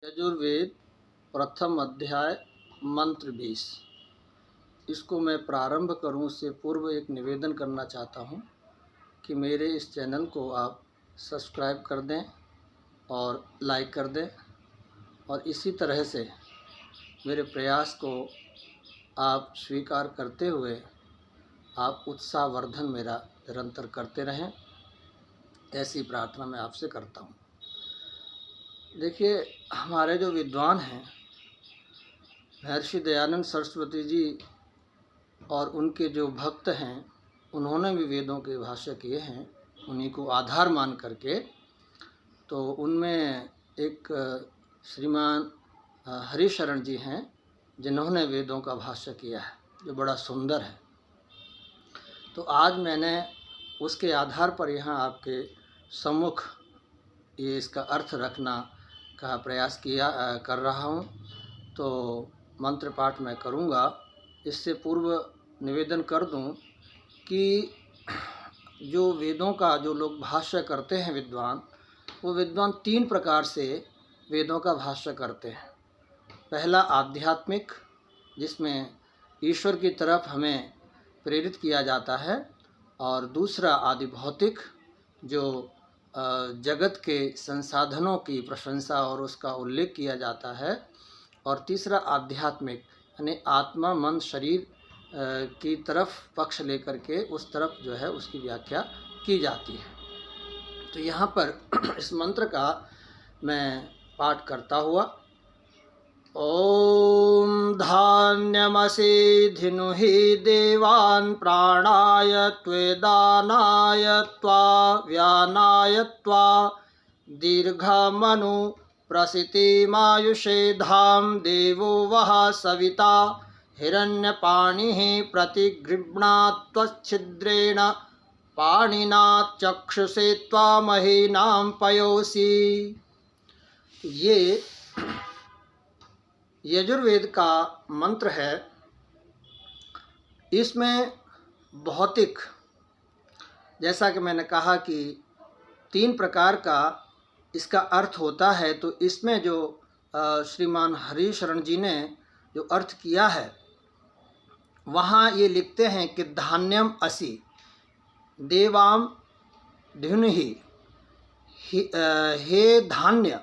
यजुर्वेद प्रथम अध्याय मंत्र 20। इसको मैं प्रारंभ करूं उससे पूर्व एक निवेदन करना चाहता हूं कि मेरे इस चैनल को आप सब्सक्राइब कर दें और लाइक कर दें और इसी तरह से मेरे प्रयास को आप स्वीकार करते हुए आप उत्साहवर्धन मेरा निरंतर करते रहें, ऐसी प्रार्थना मैं आपसे करता हूं। देखिए, हमारे जो विद्वान हैं महर्षि दयानंद सरस्वती जी और उनके जो भक्त हैं, उन्होंने भी वेदों के भाष्य किए हैं, उन्हीं को आधार मान करके। तो उनमें एक श्रीमान हरिशरण जी हैं जिन्होंने वेदों का भाष्य किया है, जो बड़ा सुंदर है। तो आज मैंने उसके आधार पर यहाँ आपके सम्मुख ये इसका अर्थ रखना का प्रयास कर रहा हूँ। तो मंत्र पाठ मैं करूँगा। इससे पूर्व निवेदन कर दूँ कि जो वेदों का जो लोग भाष्य करते हैं विद्वान, वो विद्वान तीन प्रकार से वेदों का भाष्य करते हैं। पहला आध्यात्मिक, जिसमें ईश्वर की तरफ हमें प्रेरित किया जाता है, और दूसरा आदि भौतिक, जो जगत के संसाधनों की प्रशंसा और उसका उल्लेख किया जाता है, और तीसरा आध्यात्मिक यानी आत्मा मन शरीर की तरफ पक्ष लेकर के उस तरफ जो है उसकी व्याख्या की जाती है। तो यहाँ पर इस मंत्र का मैं पाठ करता हुआ। ओम धान्यमसि धिनुहि देवान् प्राणाय त्वेदानाय त्वा व्यानाय त्वा दीर्घमनु प्रसितिमायुषेधां देवो वः सविता हिरण्यपाणिः प्रतिगृह्णात्वच्छिद्रेण पाणिना चक्षुषे त्वामहीनां पयोसि। ये यजुर्वेद का मंत्र है। इसमें भौतिक, जैसा कि मैंने कहा कि तीन प्रकार का इसका अर्थ होता है, तो इसमें जो श्रीमान हरिशरण जी ने जो अर्थ किया है, वहाँ ये लिखते हैं कि धान्यम असि देवाम धिनुहि, हे धान्य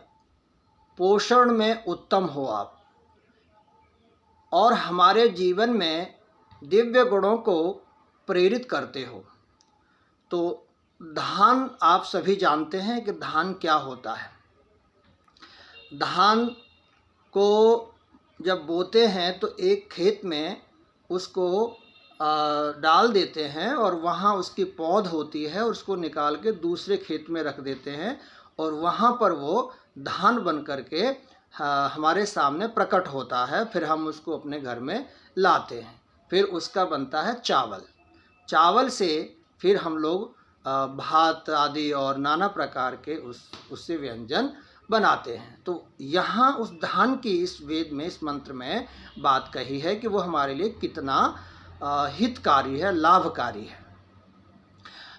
पोषण में उत्तम हो आप, और हमारे जीवन में दिव्य गुणों को प्रेरित करते हो। तो धान आप सभी जानते हैं कि धान क्या होता है। धान को जब बोते हैं तो एक खेत में उसको डाल देते हैं और वहाँ उसकी पौध होती है, और उसको निकाल के दूसरे खेत में रख देते हैं, और वहाँ पर वो धान बन करके हमारे सामने प्रकट होता है। फिर हम उसको अपने घर में लाते हैं, फिर उसका बनता है चावल। चावल से फिर हम लोग भात आदि और नाना प्रकार के उससे व्यंजन बनाते हैं। तो यहाँ उस धान की इस वेद में, इस मंत्र में बात कही है कि वो हमारे लिए कितना हितकारी है, लाभकारी है।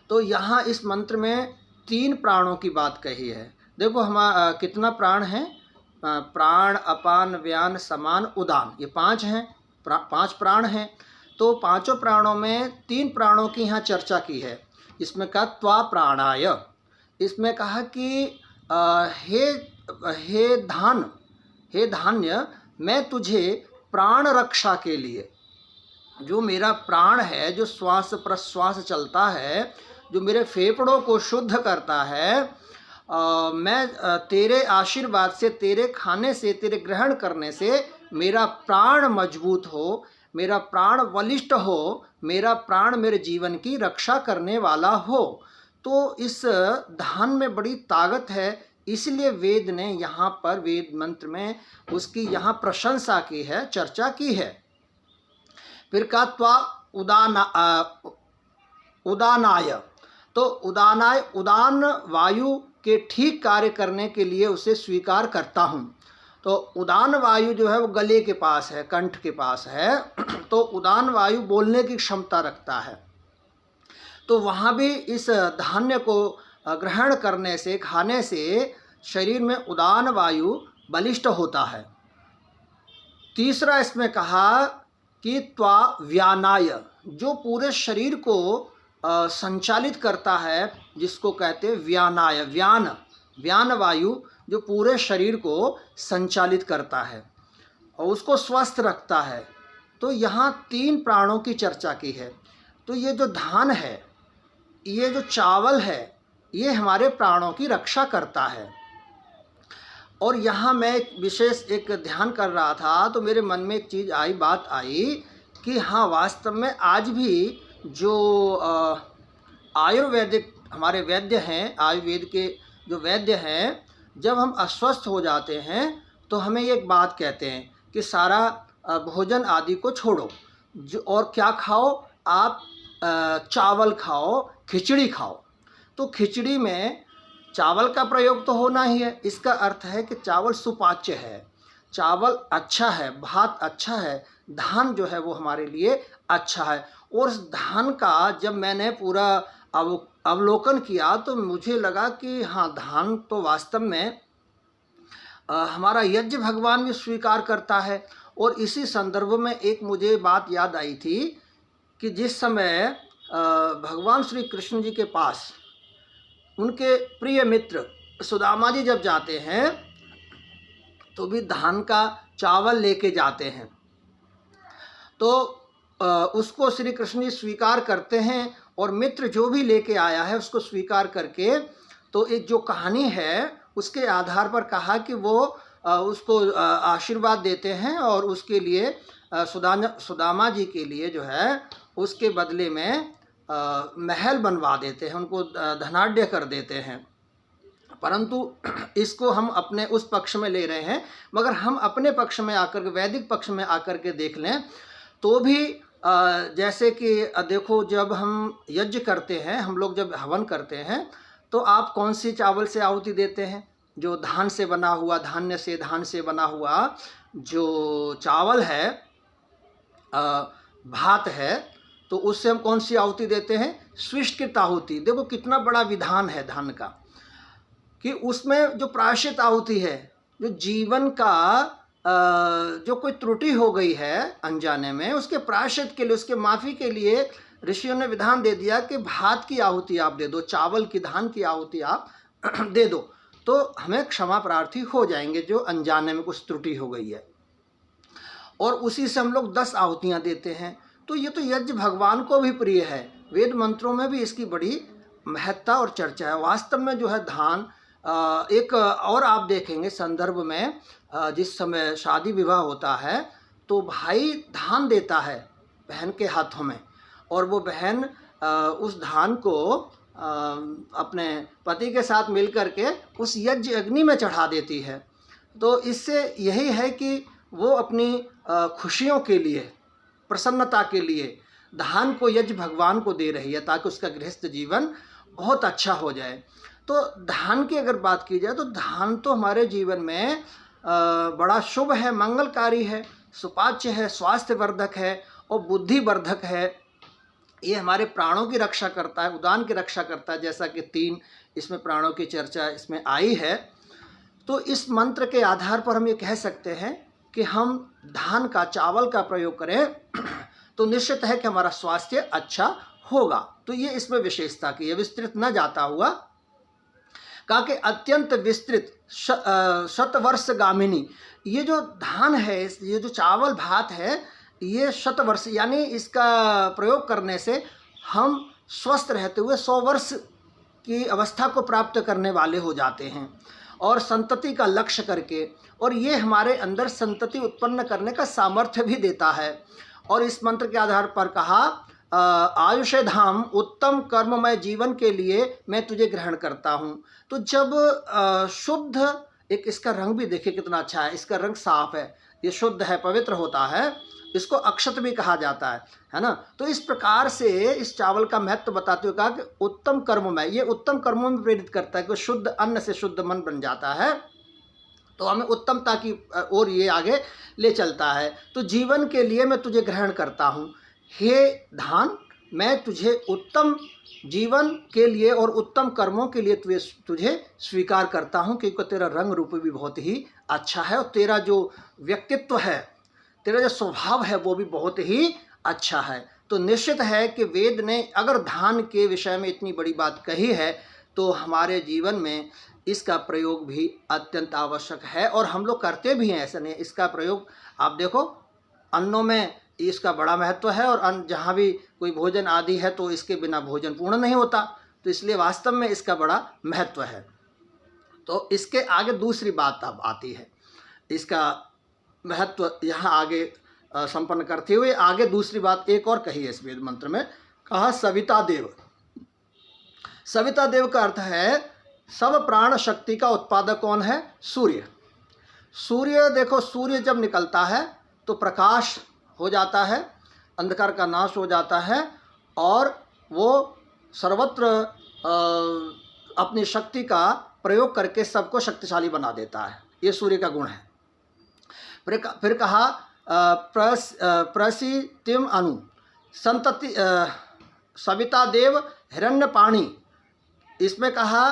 तो यहाँ इस मंत्र में तीन प्राणों की बात कही है। देखो कितना प्राण है, प्राण अपान व्यान समान उदान, ये पांच हैं, पांच प्राण हैं। तो पांचों प्राणों में तीन प्राणों की यहाँ चर्चा की है। इसमें कहा त्वा प्राणाय, इसमें कहा कि हे धान्य, मैं तुझे प्राण रक्षा के लिए, जो मेरा प्राण है, जो श्वास प्रश्वास चलता है, जो मेरे फेफड़ों को शुद्ध करता है, मैं तेरे आशीर्वाद से, तेरे खाने से, तेरे ग्रहण करने से मेरा प्राण मजबूत हो, मेरा प्राण बलिष्ठ हो, मेरा प्राण मेरे जीवन की रक्षा करने वाला हो। तो इस धान में बड़ी ताकत है, इसलिए वेद ने यहाँ पर वेद मंत्र में उसकी यहाँ प्रशंसा की है, चर्चा की है। फिर का त्वा उदानाय, तो उदानाय, उदान वायु के ठीक कार्य करने के लिए उसे स्वीकार करता हूँ। तो उदान वायु जो है वो गले के पास है, कंठ के पास है। तो उदान वायु बोलने की क्षमता रखता है। तो वहाँ भी इस धान्य को ग्रहण करने से, खाने से शरीर में उदान वायु बलिष्ठ होता है। तीसरा इसमें कहा कि त्वा व्यानाय, जो पूरे शरीर को संचालित करता है, जिसको कहते हैं व्यानाय, व्यान वायु जो पूरे शरीर को संचालित करता है और उसको स्वस्थ रखता है। तो यहाँ 3 प्राणों की चर्चा की है। तो ये जो धान है, ये जो चावल है, ये हमारे प्राणों की रक्षा करता है। और यहाँ मैं एक विशेष ध्यान कर रहा था तो मेरे मन में एक चीज़ आई, बात आई कि हाँ, वास्तव में आज भी जो आयुर्वेदिक हमारे वैद्य हैं, आयुर्वेद के जो वैद्य हैं, जब हम अस्वस्थ हो जाते हैं तो हमें एक बात कहते हैं कि सारा भोजन आदि को छोड़ो, जो और क्या खाओ आप, चावल खाओ, खिचड़ी खाओ। तो खिचड़ी में चावल का प्रयोग तो होना ही है। इसका अर्थ है कि चावल सुपाच्य है, चावल अच्छा है, भात अच्छा है, धान जो है वो हमारे लिए अच्छा है। और उस धान का जब मैंने पूरा अवलोकन किया तो मुझे लगा कि हाँ, धान तो वास्तव में हमारा यज्ञ भगवान भी स्वीकार करता है। और इसी संदर्भ में एक मुझे बात याद आई थी कि जिस समय भगवान श्री कृष्ण जी के पास उनके प्रिय मित्र सुदामा जी जब जाते हैं तो भी धान का चावल लेके जाते हैं, तो उसको श्री कृष्ण जी स्वीकार करते हैं और मित्र जो भी लेके आया है उसको स्वीकार करके, तो एक जो कहानी है उसके आधार पर कहा कि वो उसको आशीर्वाद देते हैं और उसके लिए सुदामा जी के लिए जो है उसके बदले में महल बनवा देते हैं, उनको धनाढ्य कर देते हैं। परंतु इसको हम अपने उस पक्ष में ले रहे हैं, मगर हम अपने पक्ष में आकर के, वैदिक पक्ष में आकर के देख लें तो भी जैसे कि देखो, जब हम यज्ञ करते हैं, हम लोग जब हवन करते हैं तो आप कौन सी चावल से आहुति देते हैं? जो धान से बना हुआ, धान से बना हुआ जो चावल है, भात है, तो उससे हम कौन सी आहुति देते हैं? स्विष्टकृत आहुति। देखो कितना बड़ा विधान है धान का, कि उसमें जो प्रायश्चित आहुति है, जो जीवन का जो कोई त्रुटि हो गई है अनजाने में, उसके प्रायश्चित के लिए, उसके माफ़ी के लिए ऋषियों ने विधान दे दिया कि भात की आहुति आप दे दो, चावल की, धान की आहुति आप दे दो, तो हमें क्षमा प्रार्थी हो जाएंगे जो अनजाने में कुछ त्रुटि हो गई है। और उसी से हम लोग 10 आहुतियाँ देते हैं। तो ये तो यज्ञ भगवान को भी प्रिय है। वेद मंत्रों में भी इसकी बड़ी महत्ता और चर्चा है। वास्तव में जो है धान, एक और आप देखेंगे संदर्भ में, जिस समय शादी विवाह होता है तो भाई धान देता है बहन के हाथों में, और वो बहन उस धान को अपने पति के साथ मिलकर के उस यज्ञ अग्नि में चढ़ा देती है। तो इससे यही है कि वो अपनी खुशियों के लिए, प्रसन्नता के लिए धान को यज्ञ भगवान को दे रही है, ताकि उसका गृहस्थ जीवन बहुत अच्छा हो जाए। तो धान की अगर बात की जाए तो धान तो हमारे जीवन में बड़ा शुभ है, मंगलकारी है, सुपाच्य है, स्वास्थ्यवर्धक है और बुद्धिवर्धक है। ये हमारे प्राणों की रक्षा करता है, उदान की रक्षा करता है, जैसा कि 3 इसमें प्राणों की चर्चा इसमें आई है। तो इस मंत्र के आधार पर हम ये कह सकते हैं कि हम धान का, चावल का प्रयोग करें तो निश्चित है कि हमारा स्वास्थ्य अच्छा होगा। तो ये इसमें विशेषता की है, विस्तृत न जाता हुआ कहा कि अत्यंत विस्तृत शतवर्ष गामिनी। ये जो धान है, ये जो चावल भात है, ये शतवर्ष यानी इसका प्रयोग करने से हम स्वस्थ रहते हुए 100 वर्ष की अवस्था को प्राप्त करने वाले हो जाते हैं, और संतति का लक्ष्य करके, और ये हमारे अंदर संतति उत्पन्न करने का सामर्थ्य भी देता है। और इस मंत्र के आधार पर कहा, आयुष धाम उत्तम कर्ममय जीवन के लिए मैं तुझे ग्रहण करता हूँ। तो जब शुद्ध, एक इसका रंग भी देखिए कितना अच्छा है, इसका रंग साफ है, ये शुद्ध है, पवित्र होता है, इसको अक्षत भी कहा जाता है ना। तो इस प्रकार से इस चावल का महत्व बताते हुए कहा कि उत्तम कर्ममय, ये उत्तम कर्मों में प्रेरित करता है कि शुद्ध अन्न से शुद्ध मन बन जाता है, तो हमें उत्तमता की ओर ये आगे ले चलता है। तो जीवन के लिए मैं तुझे ग्रहण करता हूँ, हे धान, मैं तुझे उत्तम जीवन के लिए और उत्तम कर्मों के लिए तुझे स्वीकार करता हूँ, क्योंकि तेरा रंग रूप भी बहुत ही अच्छा है और तेरा जो व्यक्तित्व है, तेरा जो स्वभाव है वो भी बहुत ही अच्छा है। तो निश्चित है कि वेद ने अगर धान के विषय में इतनी बड़ी बात कही है तो हमारे जीवन में इसका प्रयोग भी अत्यंत आवश्यक है और हम लोग करते भी हैं। ऐसा नहीं, इसका प्रयोग आप देखो अन्नों में इसका बड़ा महत्व है और अन्न जहाँ भी कोई भोजन आदि है तो इसके बिना भोजन पूर्ण नहीं होता, तो इसलिए वास्तव में इसका बड़ा महत्व है। तो इसके आगे दूसरी बात अब आती है, इसका महत्व यहाँ आगे संपन्न करते हुए आगे दूसरी बात एक और कही है इस वेद मंत्र में, कहा सविता देव। सविता देव का अर्थ है सब प्राण शक्ति का उत्पादक कौन है? सूर्य। सूर्य देखो, सूर्य जब निकलता है तो प्रकाश हो जाता है, अंधकार का नाश हो जाता है और वो सर्वत्र अपनी शक्ति का प्रयोग करके सबको शक्तिशाली बना देता है। ये सूर्य का गुण है। फिर कहा प्रसितिम अनु संतति सविता देव हिरण्यपाणी। इसमें कहा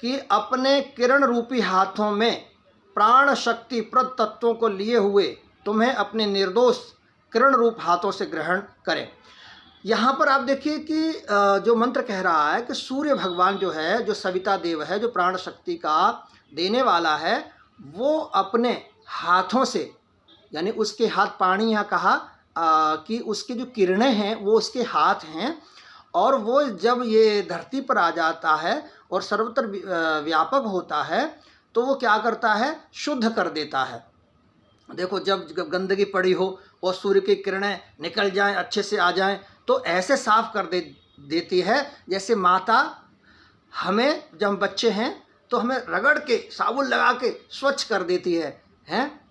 कि अपने किरण रूपी हाथों में प्राण शक्ति प्रद तत्वों को लिए हुए तुम्हें अपने निर्दोष किरण रूप हाथों से ग्रहण करें। यहाँ पर आप देखिए कि जो मंत्र कह रहा है कि सूर्य भगवान जो है, जो सविता देव है, जो प्राण शक्ति का देने वाला है, वो अपने हाथों से, यानी उसके हाथ पाणी, यहाँ कहा कि उसकी जो किरणें हैं वो उसके हाथ हैं और वो जब ये धरती पर आ जाता है और सर्वत्र व्यापक होता है तो वो क्या करता है? शुद्ध कर देता है। देखो जब गंदगी पड़ी हो और सूर्य की किरणें निकल जाएं, अच्छे से आ जाएं, तो ऐसे साफ कर देती है जैसे माता हमें, जब बच्चे हैं तो हमें रगड़ के साबुन लगा के स्वच्छ कर देती है,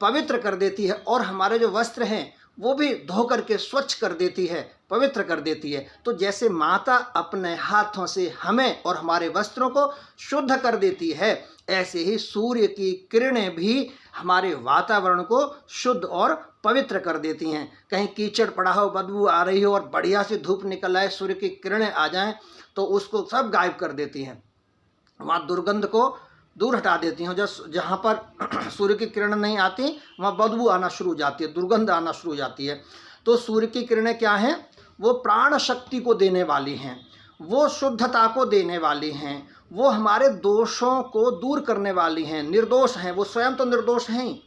पवित्र कर देती है, और हमारे जो वस्त्र हैं वो भी धो करके स्वच्छ कर देती है, पवित्र कर देती है। तो जैसे माता अपने हाथों से हमें और हमारे वस्त्रों को शुद्ध कर देती है, ऐसे ही सूर्य की किरणें भी हमारे वातावरण को शुद्ध और पवित्र कर देती हैं। कहीं कीचड़ पड़ा हो, बदबू आ रही हो और बढ़िया से धूप निकल आए, सूर्य की किरणें आ जाएं तो उसको सब गायब कर देती हैं, वहाँ दुर्गंध को दूर हटा देती हैं। जहाँ पर सूर्य की किरण नहीं आती वहाँ बदबू आना शुरू हो जाती है, दुर्गंध आना शुरू हो जाती है। तो सूर्य की किरणें क्या हैं? वो प्राण शक्ति को देने वाली हैं, वो शुद्धता को देने वाली हैं, वो हमारे दोषों को दूर करने वाली हैं, निर्दोष हैं, वो स्वयं तो निर्दोष हैं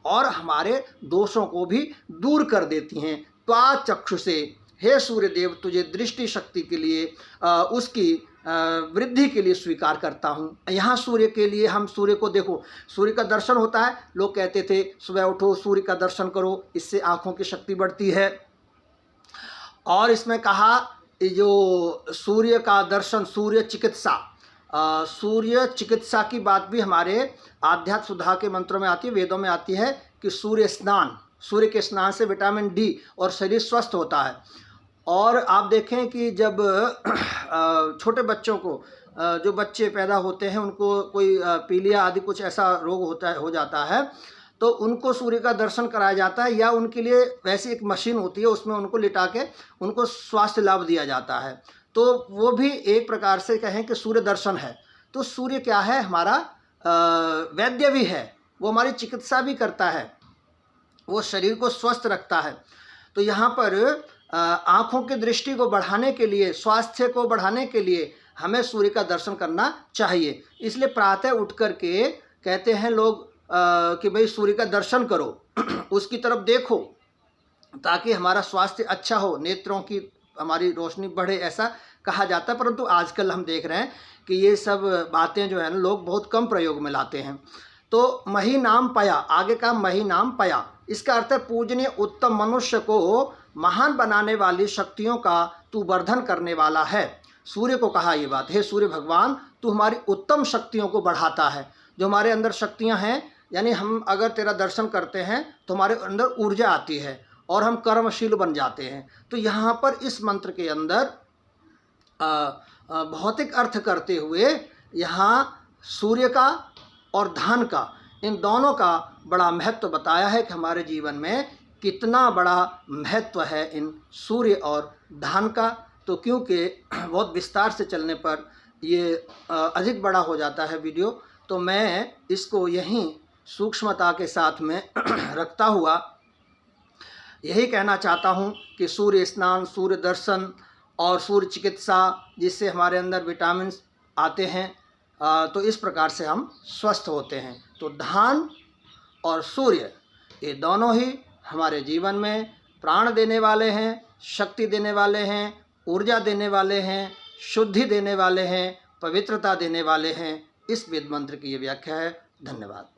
और हमारे दोषों को भी दूर कर देती हैं। त्वा चक्षु से, हे सूर्य देव, तुझे दृष्टि शक्ति के लिए उसकी वृद्धि के लिए स्वीकार करता हूँ। यहाँ सूर्य के लिए, हम सूर्य को देखो, सूर्य का दर्शन होता है, लोग कहते थे सुबह उठो सूर्य का दर्शन करो, इससे आँखों की शक्ति बढ़ती है। और इसमें कहा जो सूर्य का दर्शन, सूर्य चिकित्सा, सूर्य चिकित्सा की बात भी हमारे आध्यात्म सुधा के मंत्रों में आती है, वेदों में आती है कि सूर्य स्नान, सूर्य के स्नान से विटामिन डी और शरीर स्वस्थ होता है। और आप देखें कि जब छोटे बच्चों को, जो बच्चे पैदा होते हैं उनको कोई पीलिया आदि कुछ ऐसा रोग हो जाता है तो उनको सूर्य का दर्शन कराया जाता है, या उनके लिए वैसी एक मशीन होती है उसमें उनको लिटा के उनको स्वास्थ्य लाभ दिया जाता है। तो वो भी एक प्रकार से कहें कि सूर्य दर्शन है। तो सूर्य क्या है? हमारा वैद्य भी है, वो हमारी चिकित्सा भी करता है, वो शरीर को स्वस्थ रखता है। तो यहाँ पर आँखों की दृष्टि को बढ़ाने के लिए, स्वास्थ्य को बढ़ाने के लिए हमें सूर्य का दर्शन करना चाहिए। इसलिए प्रातः उठ कर के कहते हैं लोग कि भाई सूर्य का दर्शन करो, उसकी तरफ देखो ताकि हमारा स्वास्थ्य अच्छा हो, नेत्रों की हमारी रोशनी बढ़े, ऐसा कहा जाता है। परंतु आजकल हम देख रहे हैं कि ये सब बातें जो है ना लोग बहुत कम प्रयोग में लाते हैं। तो मही नाम पया, आगे का मही नाम पया, इसका अर्थ है पूजनीय उत्तम मनुष्य को महान बनाने वाली शक्तियों का तू वर्धन करने वाला है। सूर्य को कहा ये बात, हे सूर्य भगवान, तू हमारी उत्तम शक्तियों को बढ़ाता है। जो हमारे अंदर शक्तियां हैं, यानी हम अगर तेरा दर्शन करते हैं तो हमारे अंदर ऊर्जा आती है और हम कर्मशील बन जाते हैं। तो यहाँ पर इस मंत्र के अंदर भौतिक अर्थ करते हुए यहाँ सूर्य का और धान का, इन दोनों का बड़ा महत्व बताया है कि हमारे जीवन में कितना बड़ा महत्व है इन सूर्य और धान का। तो क्योंकि बहुत विस्तार से चलने पर ये अधिक बड़ा हो जाता है वीडियो, तो मैं इसको यहीं सूक्ष्मता के साथ में रखता हुआ यही कहना चाहता हूँ कि सूर्य स्नान, सूर्य दर्शन और सूर्य चिकित्सा, जिससे हमारे अंदर विटामिन आते हैं, तो इस प्रकार से हम स्वस्थ होते हैं। तो धान और सूर्य ये दोनों ही हमारे जीवन में प्राण देने वाले हैं, शक्ति देने वाले हैं, ऊर्जा देने वाले हैं, शुद्धि देने वाले हैं, पवित्रता देने वाले हैं। इस वेद मंत्र की ये व्याख्या है। धन्यवाद।